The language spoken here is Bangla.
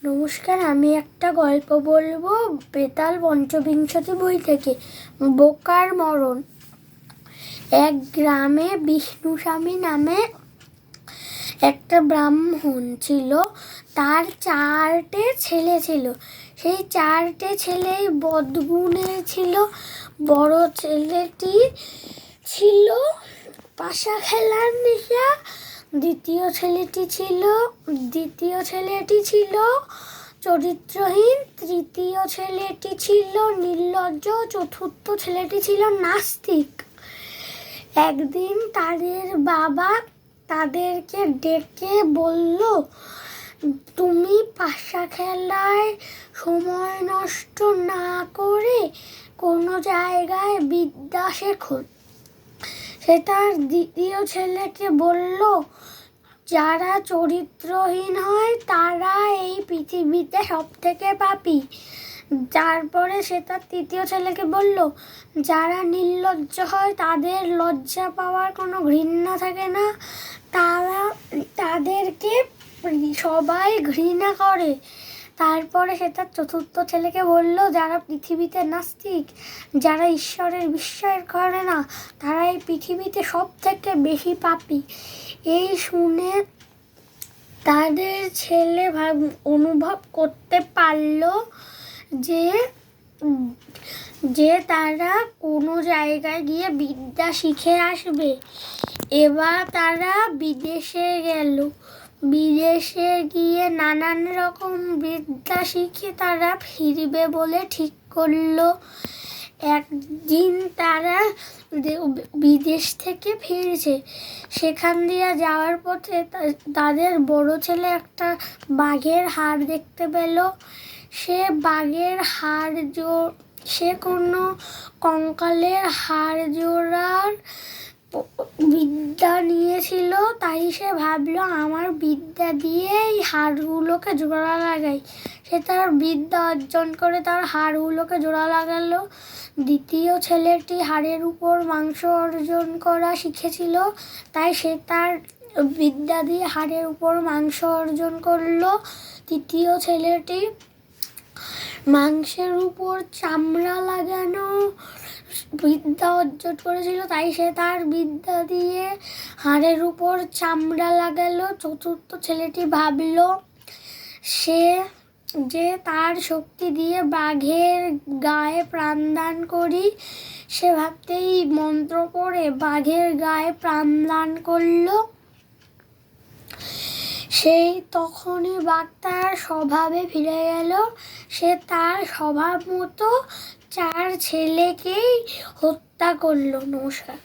নমস্কার, আমি একটা গল্প বলবো বেতাল পঞ্চবিংশতি বই থেকে। বোকার মরণ। এক গ্রামে বিষ্ণুস্বামী নামে একটা ব্রাহ্মণ ছিল। তার 4টে ছেলে ছিল। সেই 4টে ছেলেই বদগুণে ছিল। বড় ছেলেটি ছিল পাশা খেলার নেশা, দ্বিতীয় ছেলেটি ছিল চরিত্রহীন, তৃতীয় ছেলেটি ছিল নির্লজ্জ, চতুর্থ ছেলেটি ছিল নাস্তিক। একদিন তাদের বাবা তাদেরকে ডেকে বলল, তুমি পাশা খেলায় সময় নষ্ট না করে কোনো জায়গায় বিদ্যা শেখো। সে তার দ্বিতীয় ছেলেকে বলল, যারা চরিত্রহীন হয় তারা এই পৃথিবীতে সব থেকে পাপী। তারপরে সে তার তৃতীয় ছেলেকে বলল, যারা নির্লজ্জ হয় তাদের লজ্জা পাওয়ার কোনো ঘৃণা থাকে না, তাদেরকে সবাই ঘৃণা করে। তারপরে সে তার চতুর্থ ছেলেকে বলল, যারা পৃথিবীতে নাস্তিক, যারা ঈশ্বরের বিশ্বাস করে না, তারা এই পৃথিবীতে সব থেকে বেশি পাপী। এই শুনে তাদের ছেলে অনুভব করতে পারল যে তারা কোনো জায়গায় গিয়ে বিদ্যা শিখে আসবে। এবার তারা বিদেশে গেল। বিদেশে গিয়ে নানান রকম বিদ্যা শিখে তারা ফিরবে বলে ঠিক করলো। একদিন তারা বিদেশ থেকে ফিরছে। সেখান দিয়ে যাওয়ার পথে তাদের বড় ছেলে একটা বাঘের হাড় দেখতে পেল। সে কোনো কঙ্কালের হাড় জোড়ার বিদ্যা নিয়েছিল। তাই সে ভাবলো, আমার বিদ্যা দিয়ে এই হাড়গুলোকে জোড়া লাগাই। সে তার বিদ্যা অর্জন করে তার হাড়গুলোকে জোড়া লাগালো। দ্বিতীয় ছেলেটি হাড়ের উপর মাংস অর্জন করা শিখেছিল, তাই সে তার বিদ্যা দিয়ে হাড়ের উপর মাংস অর্জন করলো। তৃতীয় ছেলেটি মাংসের উপর চামড়া লাগানো বিদ্যা অর্জন করেছিল, তাই সে তার বিদ্যা দিয়ে হাড়ের উপর চামড়া লাগালো। চতুর্থ ছেলেটি ভাবলো যে তার শক্তি দিয়ে বাঘের গায়ে প্রাণদান করি। সে ভাবতেই মন্ত্র পড়ে বাঘের গায়ে প্রাণদান করলো। সেই তখনই বাঘ তার স্বভাবে ফিরে গেল। সে তার স্বভাব মতো 4 ছেলেকেই হত্যা করলো। নমস্কার।